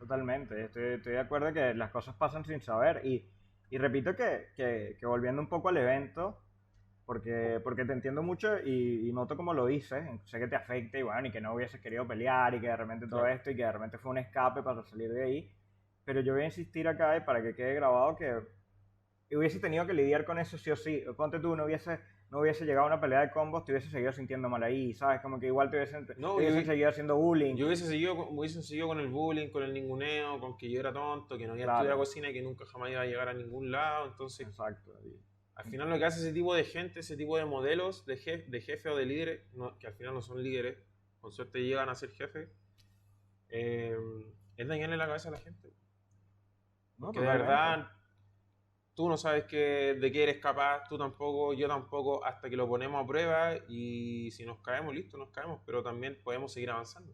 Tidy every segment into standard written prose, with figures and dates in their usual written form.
Totalmente, estoy de acuerdo que las cosas pasan sin saber y repito que volviendo un poco al evento, porque te entiendo mucho y noto cómo lo dices, sé que te afecta y bueno, y que no hubieses querido pelear y que de repente todo Claro. esto y que de repente fue un escape para salir de ahí, pero yo voy a insistir acá y para que quede grabado que hubiese tenido que lidiar con eso sí o sí. Ponte tú, no hubiese llegado a una pelea de combos, te hubiese seguido sintiendo mal ahí, ¿sabes? Como que igual No, te hubiesen seguido haciendo bullying. yo hubiese seguido, hubiesen seguido con el bullying, con el ninguneo, con que yo era tonto, que no había estudiado Claro, cocina y que nunca jamás iba a llegar a ningún lado. Entonces, exacto. al final lo que hace ese tipo de gente, ese tipo de modelos de jefe o de líderes, que al final no son líderes, con suerte llegan a ser jefes, eh, es dañarle la cabeza a la gente. No, Porque de totalmente. verdad tú no sabes de qué eres capaz, tú tampoco, yo tampoco, hasta que lo ponemos a prueba y si nos caemos, listo, nos caemos, pero también podemos seguir avanzando.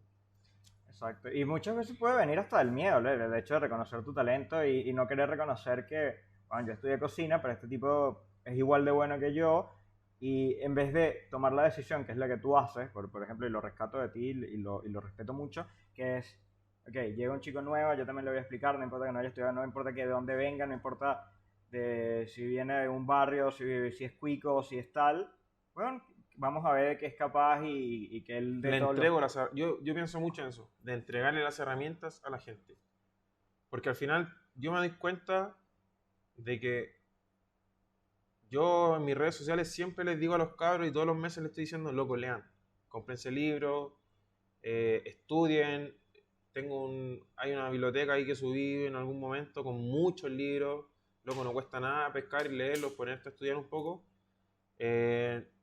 Exacto. Y muchas veces puede venir hasta del miedo, el hecho de reconocer tu talento y no querer reconocer que, bueno, yo estudié cocina, pero este tipo es igual de bueno que yo. Y en vez de tomar la decisión, que es la que tú haces, por ejemplo, y lo rescato de ti y lo respeto mucho, que es, ok, llega un chico nuevo, yo también le voy a explicar, no importa que no haya estudiado, no importa que de dónde venga, no importa de si viene de un barrio, si es cuico o si es tal. Bueno, vamos a ver qué es capaz y que él de Le todos los... entrego yo pienso mucho en eso, de entregarle las herramientas a la gente. Porque al final yo me doy cuenta de que yo en mis redes sociales siempre les digo a los cabros y todos los meses les estoy diciendo, loco, lean, cómprense libros, estudien. Hay una biblioteca ahí que subí en algún momento con muchos libros. Loco, no cuesta nada pescar y leerlos, ponerte a estudiar un poco.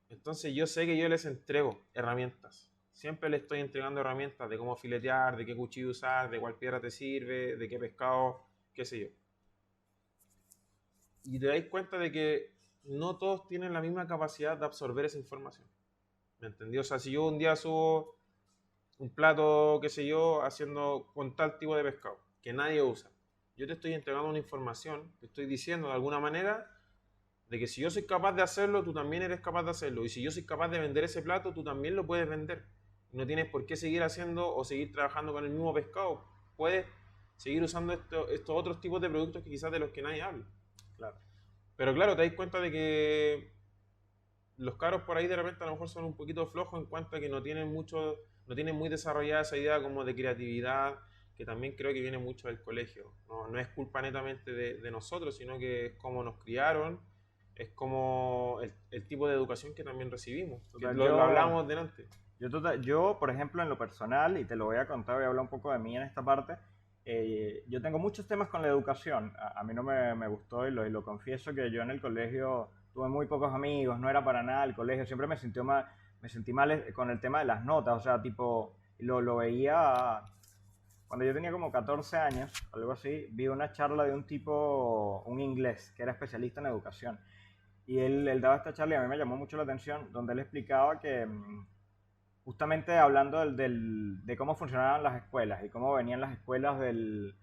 Entonces yo sé que yo les entrego herramientas. Siempre les estoy entregando herramientas de cómo filetear, de qué cuchillo usar, de cuál piedra te sirve, de qué pescado, qué sé yo. Y te dais cuenta de que no todos tienen la misma capacidad de absorber esa información. ¿Me entendí? O sea, si yo un día subo un plato, qué sé yo, haciendo con tal tipo de pescado que nadie usa, yo te estoy entregando una información, te estoy diciendo de alguna manera de que si yo soy capaz de hacerlo, tú también eres capaz de hacerlo. Y si yo soy capaz de vender ese plato, tú también lo puedes vender. No tienes por qué seguir haciendo o seguir trabajando con el mismo pescado. Puedes seguir usando estos otros tipos de productos que quizás de los que nadie habla. Claro. Pero claro, te das cuenta de que los caros por ahí de repente a lo mejor son un poquito flojos en cuanto a que no tienen muy desarrollada esa idea como de creatividad, que también creo que viene mucho del colegio. No es culpa netamente de nosotros, sino que es como nos criaron, es como el tipo de educación que también recibimos, que Total, lo hablábamos delante. yo, por ejemplo, en lo personal, y te lo voy a contar, voy a hablar un poco de mí en esta parte, yo tengo muchos temas con la educación. A mí no me gustó y lo confieso que yo en el colegio tuve muy pocos amigos, no era para nada el colegio, siempre me sentí mal con el tema de las notas, o sea, tipo, lo veía cuando yo tenía como 14 años, algo así, vi una charla de un tipo, un inglés, que era especialista en educación. Y él daba esta charla y a mí me llamó mucho la atención, donde él explicaba que justamente hablando de cómo funcionaban las escuelas y cómo venían las escuelas del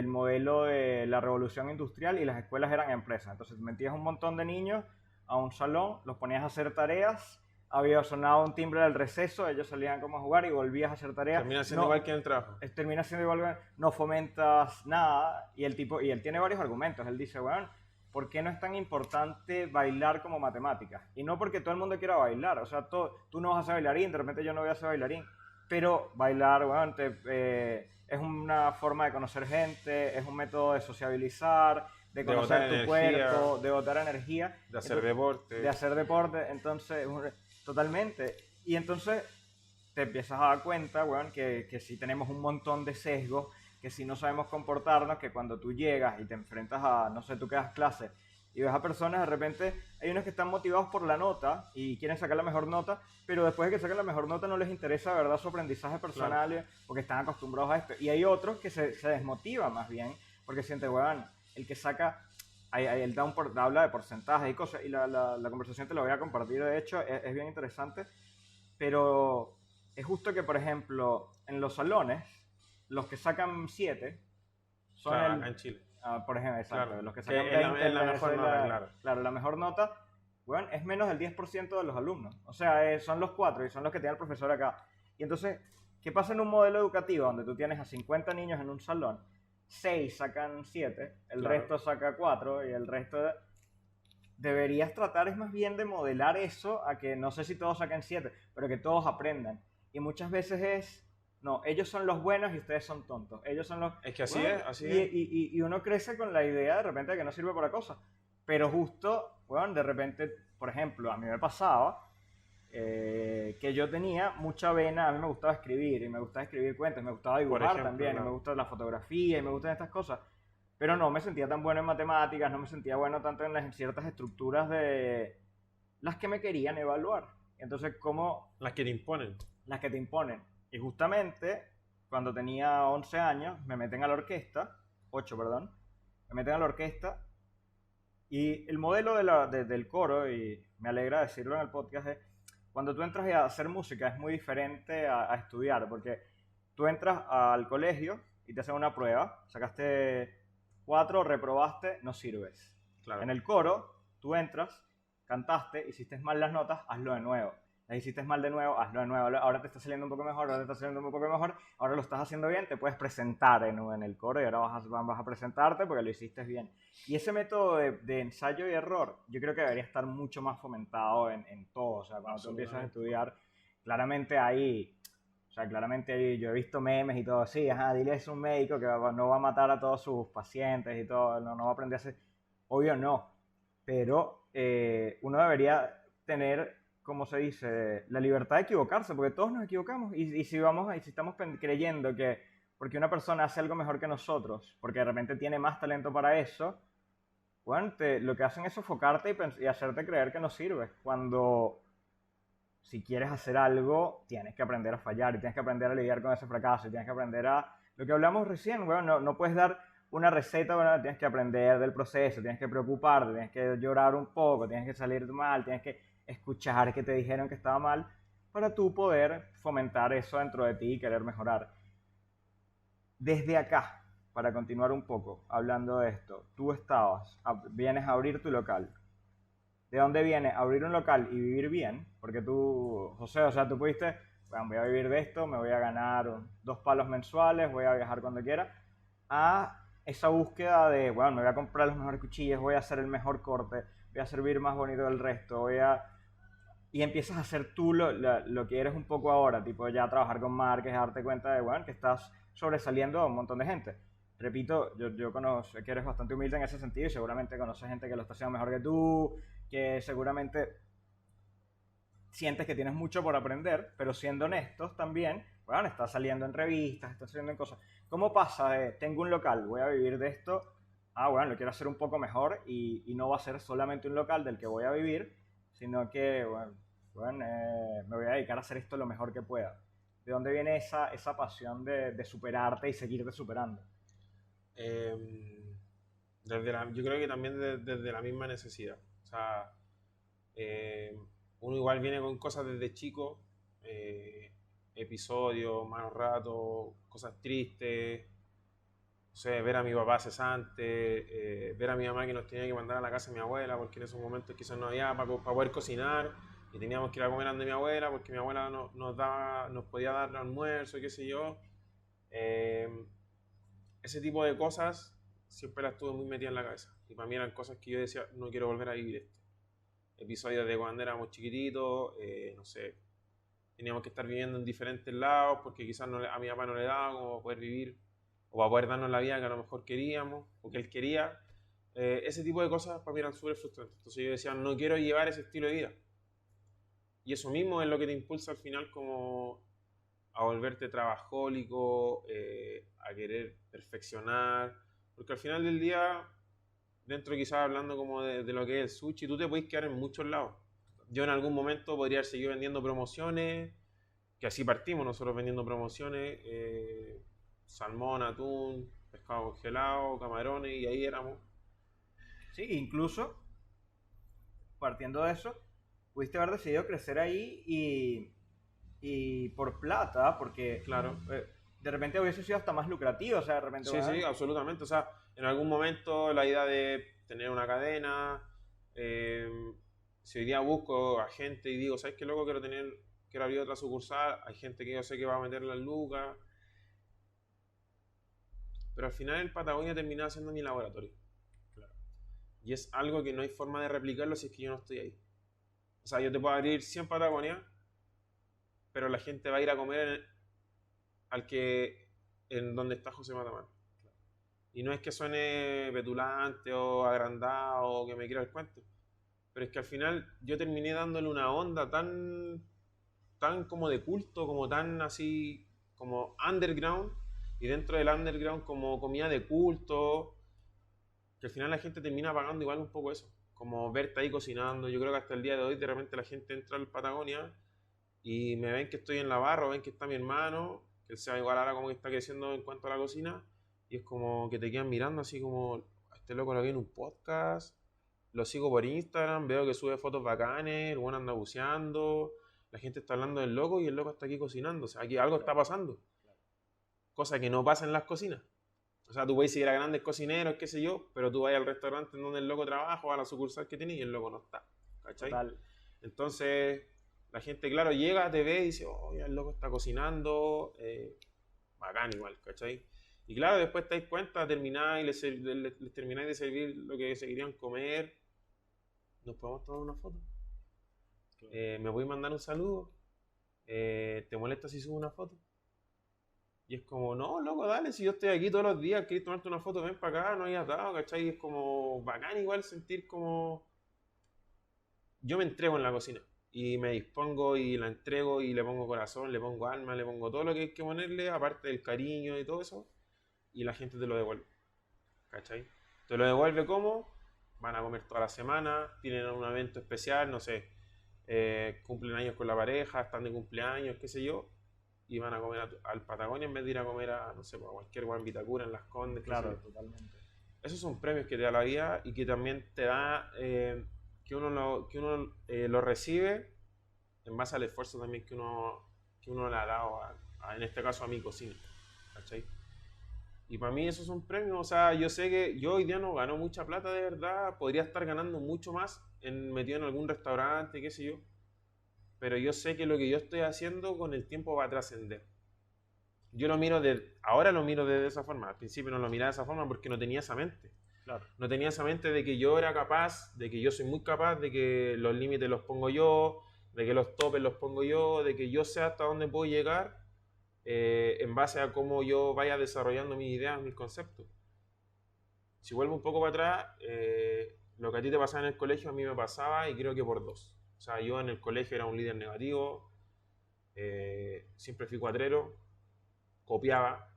modelo de la revolución industrial y las escuelas eran empresas. Entonces metías un montón de niños a un salón, los ponías a hacer tareas, había sonado un timbre del receso, ellos salían como a jugar y volvías a hacer tareas. Termina siendo igual No, que en el trabajo. termina siendo igual, no fomentas nada y él tiene varios argumentos. Él dice, bueno, ¿por qué no es tan importante bailar como matemáticas? Y no porque todo el mundo quiera bailar, o sea, tú no vas a ser bailarín, de repente yo no voy a ser bailarín, pero bailar, bueno, es una forma de conocer gente, es un método de sociabilizar, de De botar conocer tu energía, cuerpo, de botar energía, de hacer entonces, de deporte. hacer deporte, entonces, totalmente. Y entonces te empiezas a dar cuenta, weón, que sí tenemos un montón de sesgos, que si no sabemos comportarnos, que cuando tú llegas y te enfrentas a, no sé, tú que das clase y ves a personas, de repente hay unos que están motivados por la nota y quieren sacar la mejor nota, pero después de que sacan la mejor nota no les interesa de verdad su aprendizaje Claro. personal porque están acostumbrados a esto. Y hay otros que se desmotivan más bien porque sienten, weón, el que saca él habla de porcentajes y cosas, y la conversación te la voy a compartir, de hecho, es bien interesante, pero es justo que, por ejemplo, en los salones, los que sacan 7 son Claro, acá en Chile. por ejemplo, Claro. exacto, los que sacan Que 20 es en la mejor nota, Venezuela, claro. claro, la mejor nota, bueno, es menos del 10% de los alumnos. O sea, son los 4 y son los que tiene el profesor acá. Y entonces, ¿Qué pasa en un modelo educativo donde tú tienes a 50 niños en un salón? 6 sacan 7, el Claro. resto saca 4 y el resto... Deberías tratar es más bien de modelar eso a que no sé si todos saquen 7, pero que todos aprendan. Y muchas veces es, no, ellos son los buenos y ustedes son tontos. Ellos son los... Es que así Bueno, es, así y, es. y uno crece con la idea de repente de que no sirve para cosas. Pero justo, bueno, de repente, por ejemplo, a mí me pasaba que yo tenía mucha vena, a mí me gustaba escribir, y me gustaba escribir cuentos, me gustaba Por dibujar ejemplo, también, y me claro. gusta la fotografía, y me gustan estas cosas, pero no me sentía tan bueno en matemáticas, no me sentía bueno tanto en ciertas estructuras de las que me querían evaluar. Entonces, como Las que te imponen. las que te imponen. Y justamente, cuando tenía 11 años, me meten a la orquesta, 8, perdón, me meten a la orquesta, y el modelo del coro, y me alegra decirlo en el podcast, es cuando tú entras a hacer música es muy diferente a estudiar, porque tú entras al colegio y te hacen una prueba, sacaste 4, reprobaste, no sirves. Claro. En el coro, tú entras, cantaste, hiciste mal las notas, hazlo de nuevo. Las hiciste mal de nuevo, hazlo de nuevo. Ahora te está saliendo un poco mejor, ahora te está saliendo un poco mejor, ahora lo estás haciendo bien, te puedes presentar en el coro y ahora vas a presentarte porque lo hiciste bien. Y ese método de ensayo y error, yo creo que debería estar mucho más fomentado en todo. O sea, cuando tú empiezas a estudiar, claramente ahí, o sea, claramente ahí yo he visto memes y todo así, ajá, dile es un médico que no va a matar a todos sus pacientes y todo, no va a aprender a hacer, obvio no, pero uno debería tener, como se dice, la libertad de equivocarse, porque todos nos equivocamos, y si estamos creyendo que porque una persona hace algo mejor que nosotros, porque de repente tiene más talento para eso, bueno, lo que hacen es sofocarte y hacerte creer que no sirve. Cuando si quieres hacer algo, tienes que aprender a fallar y tienes que aprender a lidiar con ese fracaso y tienes que aprender a... Lo que hablamos recién, bueno, no puedes dar una receta, bueno, tienes que aprender del proceso, tienes que preocuparte, tienes que llorar un poco, tienes que salir mal, tienes que escuchar que te dijeron que estaba mal para tú poder fomentar eso dentro de ti y querer mejorar. Desde acá, para continuar un poco hablando de esto, tú vienes a abrir tu local. ¿De dónde viene abrir un local y vivir bien? Porque tú, José, o sea, tú pudiste, bueno, voy a vivir de esto, me voy a ganar 2 palos mensuales, voy a viajar cuando quiera, a esa búsqueda de, bueno, me voy a comprar los mejores cuchillos, voy a hacer el mejor corte, voy a servir más bonito del resto, y empiezas a hacer tú lo que eres un poco ahora, tipo ya trabajar con marcas, darte cuenta de, bueno, que estás sobresaliendo a un montón de gente. Repito, yo conozco que eres bastante humilde en ese sentido y seguramente conoces gente que lo está haciendo mejor que tú, que seguramente sientes que tienes mucho por aprender, pero siendo honestos también, bueno, estás saliendo en revistas, estás saliendo en cosas. ¿Cómo pasa de, tengo un local, voy a vivir de esto, bueno, lo quiero hacer un poco mejor y no va a ser solamente un local del que voy a vivir, sino que, bueno, me voy a dedicar a hacer esto lo mejor que pueda? ¿De dónde viene esa pasión de superarte y seguirte superando? Yo creo que también desde la misma necesidad. O sea, eh, uno igual viene con cosas desde chico, episodios, malos ratos, cosas tristes, no sé, ver a mi papá cesante, ver a mi mamá que nos tenía que mandar a la casa de mi abuela, porque en esos momentos quizás no había para poder cocinar, y teníamos que ir a comer donde mi abuela, porque mi abuela nos podía dar almuerzo, qué sé yo. Eh, Ese tipo de cosas siempre las tuve muy metidas en la cabeza. Y para mí eran cosas que yo decía, no quiero volver a vivir esto. Episodios de cuando éramos chiquititos, no sé, teníamos que estar viviendo en diferentes lados porque quizás a mi papá no le daba como poder vivir o para poder darnos la vida que a lo mejor queríamos o que él quería. Ese tipo de cosas para mí eran súper frustrantes. Entonces yo decía, no quiero llevar ese estilo de vida. Y eso mismo es lo que te impulsa al final como a volverte trabajólico, a querer perfeccionar, porque al final del día, dentro quizás hablando como de lo que es el sushi, tú te puedes quedar en muchos lados. Yo en algún momento podría haber seguido vendiendo promociones, que así partimos nosotros vendiendo promociones, salmón, atún, pescado congelado, camarones, y ahí éramos. Sí, incluso partiendo de eso, pudiste haber decidido crecer ahí y por plata, porque Claro. de repente hubiese sido hasta más lucrativo, o sea, de repente, Sí, sí, bueno, absolutamente. O sea, en algún momento la idea de tener una cadena, si hoy día busco a gente y digo, ¿sabes qué loco? quiero abrir otra sucursal, hay gente que yo sé que va a meter las lucas, pero al final el Patagonia terminaba siendo mi laboratorio. Claro. Y es algo que no hay forma de replicarlo si es que yo no estoy ahí. O sea, yo te puedo abrir 100 Patagonia, pero la gente va a ir a comer en donde está José Matamán. Claro. Y no es que suene petulante o agrandado o que me quiera el cuento, pero es que al final yo terminé dándole una onda tan como de culto, como tan así, como underground, y dentro del underground como comida de culto, que al final la gente termina pagando igual un poco eso, como verte ahí cocinando. Yo creo que hasta el día de hoy de repente la gente entra al Patagonia y me ven que estoy en la barra, o ven que está mi hermano, que él sea igual ahora como que está creciendo en cuanto a la cocina, y es como que te quedan mirando así como, a este loco lo vi en un podcast, lo sigo por Instagram, veo que sube fotos bacanes, el bueno anda buceando, la gente está hablando del loco y el loco está aquí cocinando, o sea, aquí algo está pasando, cosa que no pasa en las cocinas. O sea, tú puedes seguir a grandes cocineros, qué sé yo, pero tú vas al restaurante en donde el loco trabaja o a la sucursal que tiene y el loco no está, ¿cachai? Total. Entonces, la gente, claro, llega, te ve y dice, oh, ya el loco está cocinando, bacán igual, ¿cachai? Y claro, después te das cuenta, termináis, les termináis de servir lo que se querían comer, nos podemos tomar una foto. Claro. Me voy a mandar un saludo, ¿te molesta si subo una foto? Y es como, no, loco, dale, si yo estoy aquí todos los días, querés tomarte una foto, ven para acá, no hayas dado, ¿cachai? Y es como bacán igual sentir como... Yo me entrego en la cocina y me dispongo y la entrego y le pongo corazón, le pongo alma, le pongo todo lo que hay que ponerle, aparte del cariño y todo eso, y la gente te lo devuelve, ¿cachai? Te lo devuelve como, van a comer toda la semana, tienen un evento especial, no sé, cumplen años con la pareja, están de cumpleaños, qué sé yo, y van a comer al Patagonia en vez de ir a comer a, no sé, a cualquier lugar en Vitacura, en Las Condes, qué sé Claro, yo. totalmente. Esos son premios que te da la vida y que también te da que uno lo recibe en base al esfuerzo también que uno le ha dado, en este caso a mi cocina, ¿cachai? Y para mí esos son premios, o sea, yo sé que yo hoy día no gano mucha plata de verdad, podría estar ganando mucho más metido en algún restaurante, qué sé yo, pero yo sé que lo que yo estoy haciendo con el tiempo va a trascender. Ahora lo miro de esa forma, al principio no lo miraba de esa forma porque no tenía esa mente. Claro. No tenía esa mente de que yo era capaz, de que yo soy muy capaz, de que los límites los pongo yo, de que los topes los pongo yo, de que yo sé hasta dónde puedo llegar en base a cómo yo vaya desarrollando mis ideas, mis conceptos. Si vuelvo un poco para atrás, lo que a ti te pasaba en el colegio a mí me pasaba y creo que por dos. O sea, yo en el colegio era un líder negativo, siempre fui cuatrero, copiaba,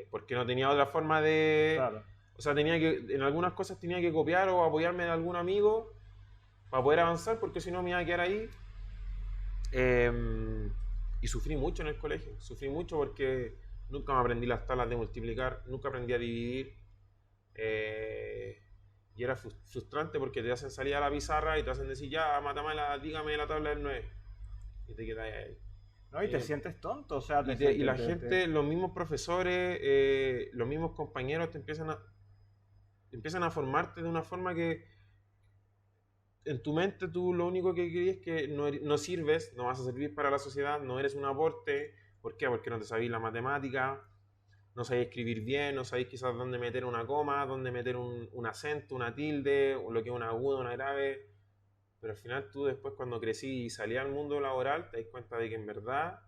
porque no tenía otra forma de... Claro. O sea, en algunas cosas tenía que copiar o apoyarme de algún amigo para poder avanzar, porque si no me iba a quedar ahí. Y sufrí mucho en el colegio. Sufrí mucho porque nunca me aprendí las tablas de multiplicar, nunca aprendí a dividir. Y era frustrante porque te hacen salir a la pizarra y te hacen decir, ya, mátamela, dígame la tabla del 9. Y te quedas ahí. No, y te sientes tonto, o sea, Y la gente, los mismos profesores, los mismos compañeros te empiezan a formarte de una forma que en tu mente tú lo único que querías es que no sirves, no vas a servir para la sociedad, no eres un aporte. ¿Por qué? Porque no te sabéis la matemática, no sabéis escribir bien, no sabéis quizás dónde meter una coma, dónde meter un acento, una tilde, o lo que es un agudo, una grave. Pero al final tú después cuando crecí y salí al mundo laboral te das cuenta de que en verdad,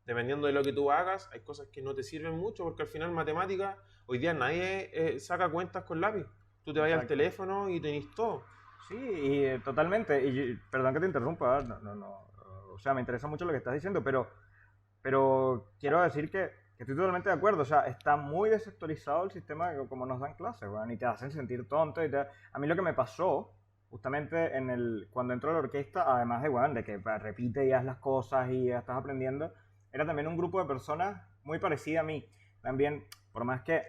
dependiendo de lo que tú hagas, hay cosas que no te sirven mucho porque al final matemática, hoy día nadie saca cuentas con lápiz. Tú te vas al Exacto. teléfono y tenés todo. Sí, y totalmente. Perdón que te interrumpa, no. O sea, me interesa mucho lo que estás diciendo, pero quiero decir que estoy totalmente de acuerdo. O sea, está muy desactualizado el sistema como nos dan clases, weón, y te hacen sentir tonto. A mí lo que me pasó, justamente cuando entro a la orquesta, además de, weón, de que repite y haz las cosas y ya estás aprendiendo, era también un grupo de personas muy parecida a mí. También, por más que,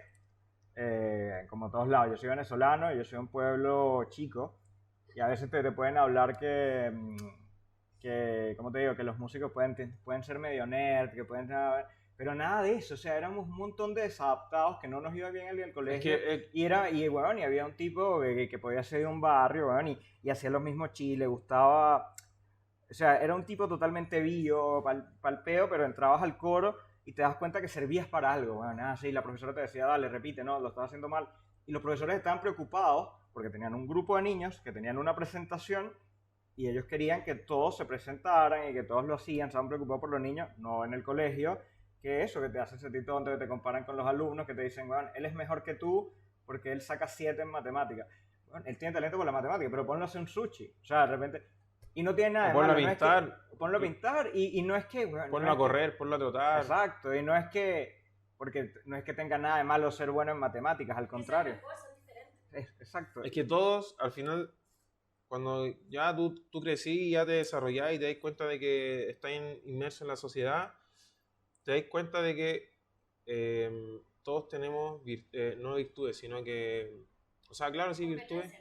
como todos lados, yo soy venezolano, yo soy de un pueblo chico, y a veces te pueden hablar ¿cómo te digo? Que los músicos pueden ser medio nerd, que pueden ser, pero nada de eso, o sea, éramos un montón de desadaptados que no nos iba bien el día del colegio. Bueno, y había un tipo que podía ser de un barrio, bueno, y hacía los mismos chiles, le gustaba O sea, era un tipo totalmente bio, palpeo, pero entrabas al coro y te das cuenta que servías para algo. Bueno, nada, sí, la profesora te decía, dale, repite, no, lo estás haciendo mal. Y los profesores estaban preocupados porque tenían un grupo de niños que tenían una presentación y ellos querían que todos se presentaran y que todos lo hacían, estaban preocupados por los niños, no en el colegio, que eso, que te hace sentir tonto, que te comparan con los alumnos, que te dicen, bueno, él es mejor que tú porque él saca 7 en matemáticas. Bueno, él tiene talento por la matemática, pero ponlo a hacer un sushi. O sea, de repente... Y no tiene nada O de ponlo a malo, no es pintar, que... Ponlo a pintar y no es que... Bueno, ponlo no a es correr, ponlo a trotar. exacto, y no es que... Porque no es que tenga nada de malo ser bueno en matemáticas, al contrario. Exacto. Es que todos, al final, cuando ya tú crecí y ya te desarrollás y te das cuenta de que estás inmerso en la sociedad, te das cuenta de que todos tenemos, no virtudes, sino que, o sea, claro, sí, virtudes,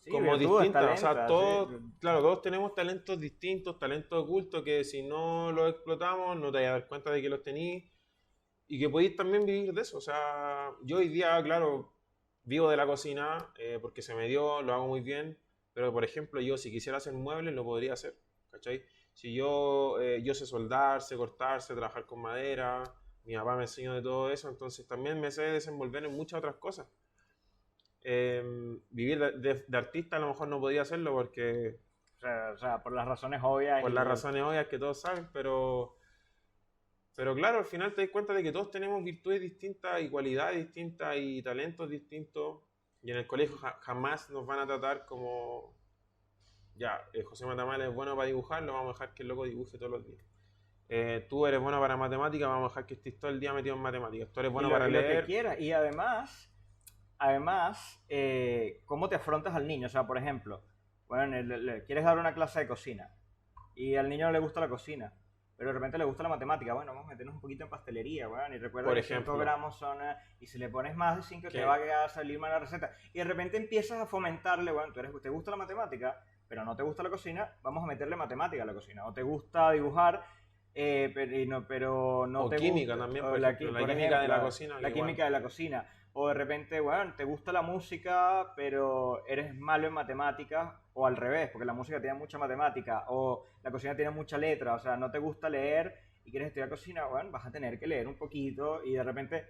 Sí, como virtudes, distintas, o sea, talentos, todos, sí. claro, todos tenemos talentos distintos, talentos ocultos que si no los explotamos no te vas a dar cuenta de que los tenís y que podéis también vivir de eso. O sea, yo hoy día, claro, vivo de la cocina porque se me dio, lo hago muy bien, pero por ejemplo yo si quisiera hacer muebles lo podría hacer, ¿cachai? Si yo sé soldar, sé cortar, sé trabajar con madera, mi papá me enseñó de todo eso, entonces también me sé desenvolver en muchas otras cosas. Vivir de artista a lo mejor no podía hacerlo porque O sea, por las razones obvias por y... las razones obvias que todos saben, pero claro, al final te das cuenta de que todos tenemos virtudes distintas y cualidades distintas y talentos distintos y en el colegio jamás nos van a tratar como ya, José Matamal es bueno para dibujar, lo vamos a dejar que el loco dibuje todos los días. Tú eres bueno para matemáticas, vamos a dejar que estés todo el día metido en matemáticas. Tú eres bueno para y lo que leer. quieras. Y además, ¿cómo te afrontas al niño? O sea, por ejemplo, bueno, quieres dar una clase de cocina y al niño no le gusta la cocina, pero de repente le gusta la matemática. Bueno, vamos a meternos un poquito en pastelería, bueno, y recuerda Por que 5 ejemplo. gramos son... y si le pones más de 5 ¿Qué? te va a salir mal la receta. Y de repente empiezas a fomentarle, bueno, te gusta la matemática, pero no te gusta la cocina, vamos a meterle matemática a la cocina. O te gusta dibujar, pero no O te química gusta... también, o por ejemplo, la por química de la ejemplo, cocina. la Igual. química de la cocina. O de repente, bueno, te gusta la música, pero eres malo en matemáticas, o al revés, porque la música tiene mucha matemática, o la cocina tiene mucha letra, o sea, no te gusta leer y quieres estudiar cocina, bueno, vas a tener que leer un poquito y de repente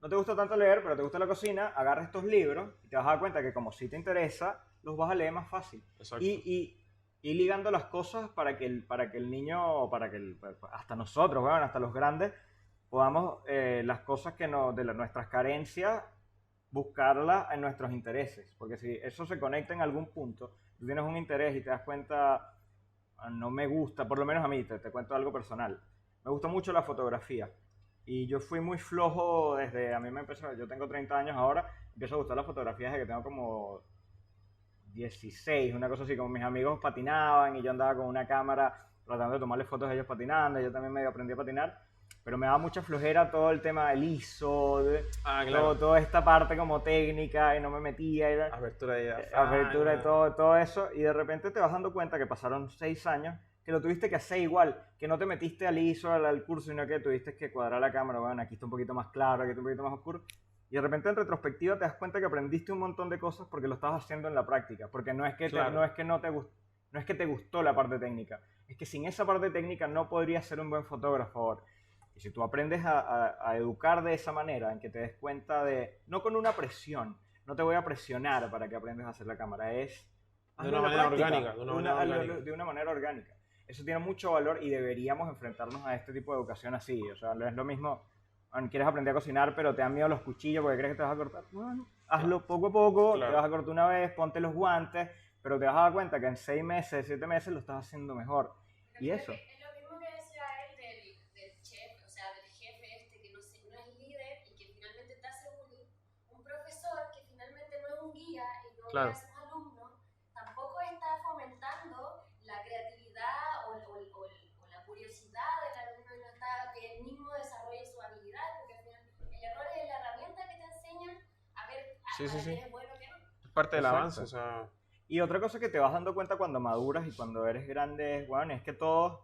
no te gusta tanto leer, pero te gusta la cocina, agarra estos libros y te vas a dar cuenta que como si te interesa, los vas a leer más fácil. Exacto. Y ligando las cosas para que el niño, hasta nosotros, bueno, hasta los grandes, podamos las cosas nuestras carencias, buscarlas en nuestros intereses. Porque si eso se conecta en algún punto, tú tienes un interés y te das cuenta, no me gusta, por lo menos a mí, te cuento algo personal. Me gusta mucho la fotografía. Y yo fui muy flojo a mí me empezó, yo tengo 30 años ahora, empiezo a gustar la fotografía desde que tengo como 16, una cosa así, como mis amigos patinaban y yo andaba con una cámara tratando de tomarle fotos a ellos patinando, y yo también medio aprendí a patinar, pero me daba mucha flojera todo el tema del ISO, claro. toda esta parte como técnica, y no me metía, apertura de apertura y todo eso, y de repente te vas dando cuenta que pasaron 6 años, que lo tuviste que hacer igual, que no te metiste al ISO, al curso, sino que tuviste que cuadrar la cámara, bueno, aquí está un poquito más claro, aquí está un poquito más oscuro, y de repente en retrospectiva te das cuenta que aprendiste un montón de cosas porque lo estabas haciendo en la práctica, porque no es que Claro. no es que te gustó la parte técnica, es que sin esa parte técnica no podrías ser un buen fotógrafo ahora. Y si tú aprendes a educar de esa manera, en que te des cuenta no con una presión, no te voy a presionar para que aprendas a hacer la cámara, es de una manera orgánica, de una manera orgánica. Eso tiene mucho valor y deberíamos enfrentarnos a este tipo de educación así. O sea, no es lo mismo, quieres aprender a cocinar, pero te dan miedo los cuchillos porque crees que te vas a cortar. Bueno, hazlo poco a poco, Claro. te vas a cortar una vez, ponte los guantes, pero te vas a dar cuenta que en 6 meses, 7 meses lo estás haciendo mejor. Y eso. Es lo mismo que decía él del chef, o sea, del jefe que no es líder y que finalmente te hace un profesor que finalmente no es un guía y no Claro. guía a sus alumnos, tampoco está fomentando la creatividad o la curiosidad del alumno y no está que él mismo desarrolle sus habilidades, porque al final el error es la herramienta que te enseña a ver Sí. qué es bueno o qué no. Es parte del Exacto. avance, o sea. Y otra cosa que te vas dando cuenta cuando maduras y cuando eres grande, bueno, es que todos,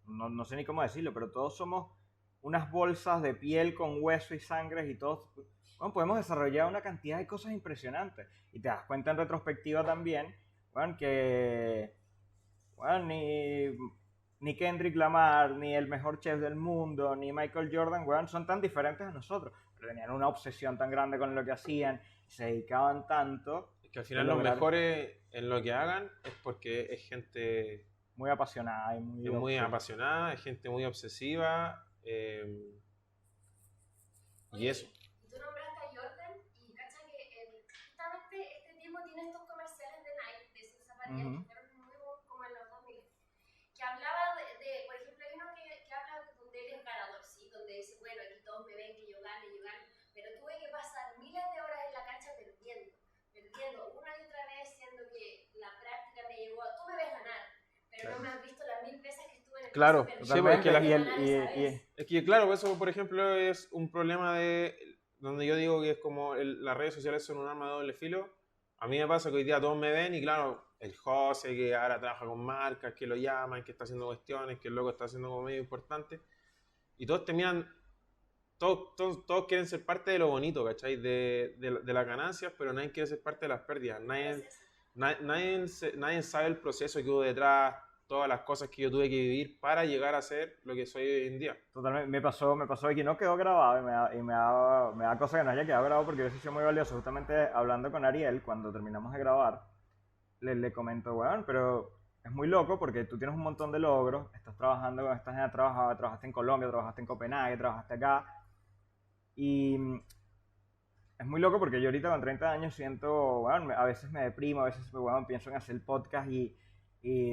no sé ni cómo decirlo, pero todos somos unas bolsas de piel con hueso y sangre y todos, bueno, podemos desarrollar una cantidad de cosas impresionantes. Y te das cuenta en retrospectiva también, bueno, weón, ni Kendrick Lamar, ni el mejor chef del mundo, ni Michael Jordan, weón, son tan diferentes a nosotros. Pero tenían una obsesión tan grande con lo que hacían, se dedicaban tanto. Es que al final los mejores en lo que hagan es porque es gente muy apasionada y muy apasionada, es gente muy obsesiva. Y eso. Y tú nombraste a Jordan y cacha que justamente este tipo tiene estos comerciales de Nike, de sus zapatillas, que fueron muy como en los 2000, que hablaba por ejemplo, hay uno que habla donde él es ganador, ¿sí? Donde dice, bueno, aquí todos me ven que yo gane, pero tuve que pasar miles de horas en la cancha perdiendo una y otra vez, siendo que la práctica me llevó a, tú me ves ganar, pero no me has visto las 1000 veces que estuve en el claro, piso sí, pues, es que claro, eso por ejemplo es un problema de donde yo digo que es como las redes sociales son un arma de doble filo. A mí me pasa que hoy día todos me ven y claro, el José que ahora trabaja con marcas, que lo llaman, que está haciendo cuestiones, que el loco está haciendo como medio importante y todos terminan, todos quieren ser parte de lo bonito, ¿cachai? De las ganancias, pero nadie quiere ser parte de las pérdidas. Nadie sabe el proceso que hubo detrás, todas las cosas que yo tuve que vivir para llegar a ser lo que soy hoy en día. Totalmente, me pasó que no quedó grabado y me da cosa que no haya quedado grabado porque hubiese sido muy valioso. Justamente hablando con Ariel, cuando terminamos de grabar, le comento, weón, pero es muy loco porque tú tienes un montón de logros, estás trabajando con esta gente, trabajaste en Colombia, trabajaste en Copenhague, trabajaste acá, y es muy loco porque yo ahorita con 30 años siento, bueno, a veces me deprimo, a veces bueno, pienso en hacer el podcast y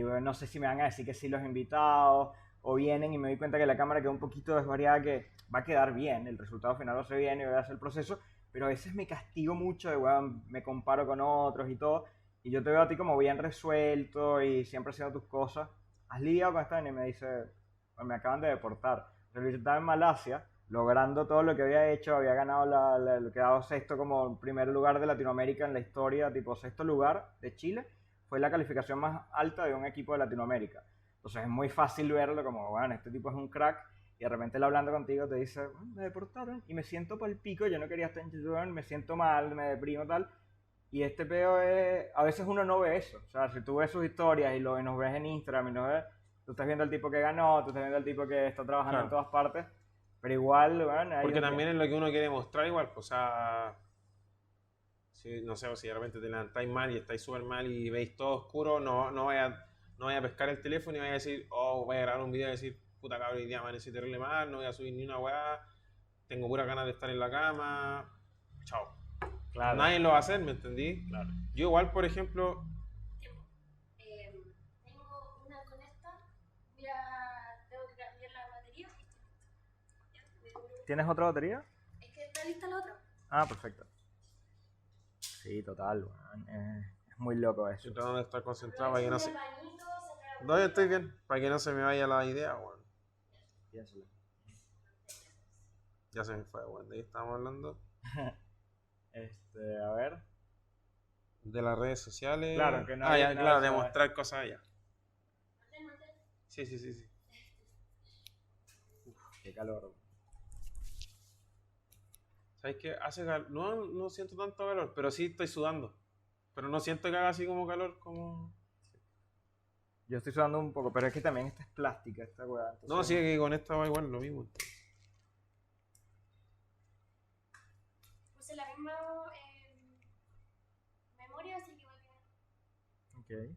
bueno, no sé si me van a decir que sí los invitados o vienen y me doy cuenta que la cámara queda un poquito desvariada, que va a quedar bien, el resultado final lo sé bien y voy a hacer el proceso, pero a veces me castigo mucho de, bueno, me comparo con otros y todo, y yo te veo a ti como bien resuelto y siempre haciendo tus cosas. ¿Has lidiado con esta? Y me dice, bueno, me acaban de deportar. Yo estaba en Malasia logrando todo lo que había hecho, había ganado quedado sexto como primer lugar de Latinoamérica en la historia, tipo sexto lugar de Chile, fue la calificación más alta de un equipo de Latinoamérica. Entonces es muy fácil verlo como, bueno, este tipo es un crack, y de repente él hablando contigo te dice, bueno, me deportaron y me siento pa'l pico, yo no quería estar en Chile, me siento mal, me deprimo tal, y este peo es, a veces uno no ve eso, o sea, si tú ves sus historias y nos ves en Instagram y nos ves, tú estás viendo al tipo que ganó, tú estás viendo al tipo que está trabajando claro. en todas partes, pero igual, bueno, porque también es lo que uno quiere mostrar igual, pues, o sea, si, no sé, si de repente te levantáis mal y estáis súper mal y veis todo oscuro, no vaya a pescar el teléfono y vaya a decir, oh, voy a grabar un video y decir, puta cabrón, hoy día amanecí terrible mal, no voy a subir ni una weá, tengo puras ganas de estar en la cama, chao. Claro. Nadie lo va a hacer, ¿me entendí? Claro. Yo igual, por ejemplo... tengo una con esta, mira, tengo que cambiar la batería. ¿Tienes otra batería? Es que está lista la otra. Ah, perfecto. Sí, total, man. Es muy loco eso. Estoy tratando de estar concentrado para que no se... No, yo estoy bien, para que no se me vaya la idea, weón. Ya se me fue, weón. ¿De qué estábamos hablando? A ver. De las redes sociales. Claro, que no hay ya, claro, de mostrar cosas allá. Sí. Uf, qué calor. ¿Sabes qué? Hace calor. No siento tanto calor, pero sí estoy sudando. Pero no siento que haga así como calor, como... Yo estoy sudando un poco, pero es que también esta es plástica, esta weá. Entonces... No, sí, que con esta va igual lo mismo. Puse la misma memoria, así que va a quedar. Ok.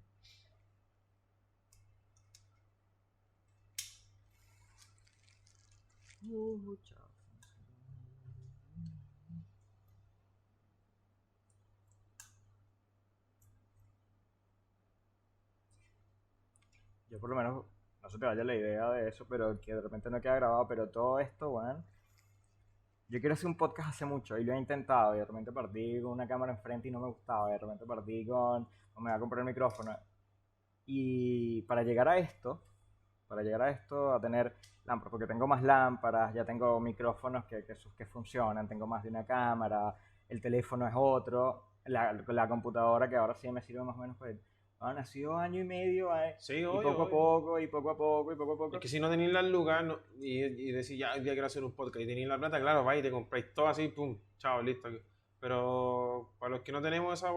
Chao. Yo por lo menos, no se te vaya la idea de eso, pero que de repente no queda grabado, pero todo esto, weón. Yo quiero hacer un podcast hace mucho y lo he intentado y de repente partí con una cámara enfrente y no me gustaba, de repente partí con, no me voy a comprar el micrófono. Y para llegar a esto, a tener lámparas, porque tengo más lámparas, ya tengo micrófonos que funcionan, tengo más de una cámara, el teléfono es otro, la computadora que ahora sí me sirve más o menos para... Ha sido año y medio, sí, y obvio, poco a poco, y poco a poco, y poco a poco. Es que si no tenéis las lucas y decís, ya, hoy día quiero hacer un podcast y tenéis la plata, claro, vais y te compráis todo así, pum, chao, listo. pero para los que no tenemos esa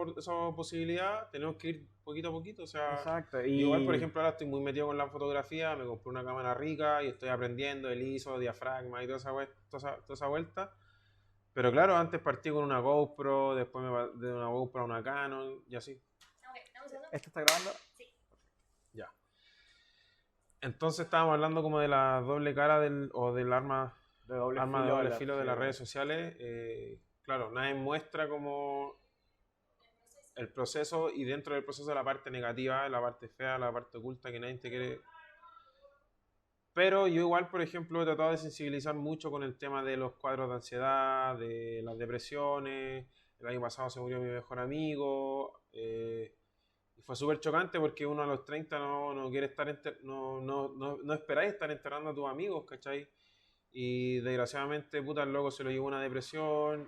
posibilidad, tenemos que ir poquito a poquito. O sea, Exacto. igual, por ejemplo, ahora estoy muy metido con la fotografía, me compré una cámara rica y estoy aprendiendo el ISO, diafragma y toda esa vuelta. Pero claro, antes partí con una GoPro, después de una GoPro a una Canon y así. Ok, dame un segundo. ¿Esto está grabando? Sí. Ya. Entonces estábamos hablando como de la doble cara o del arma De doble de filo. doble filo de las redes sociales. Claro, nadie muestra como el proceso y dentro del proceso la parte negativa, la parte fea, la parte oculta que nadie te quiere. Pero yo igual, por ejemplo, he tratado de sensibilizar mucho con el tema de los cuadros de ansiedad, de las depresiones. El año pasado se murió mi mejor amigo. Y fue súper chocante porque uno a los 30 no quiere estar, no esperáis estar enterrando a tus amigos, ¿cachai? Y desgraciadamente, puta, el loco se lo llevó una depresión.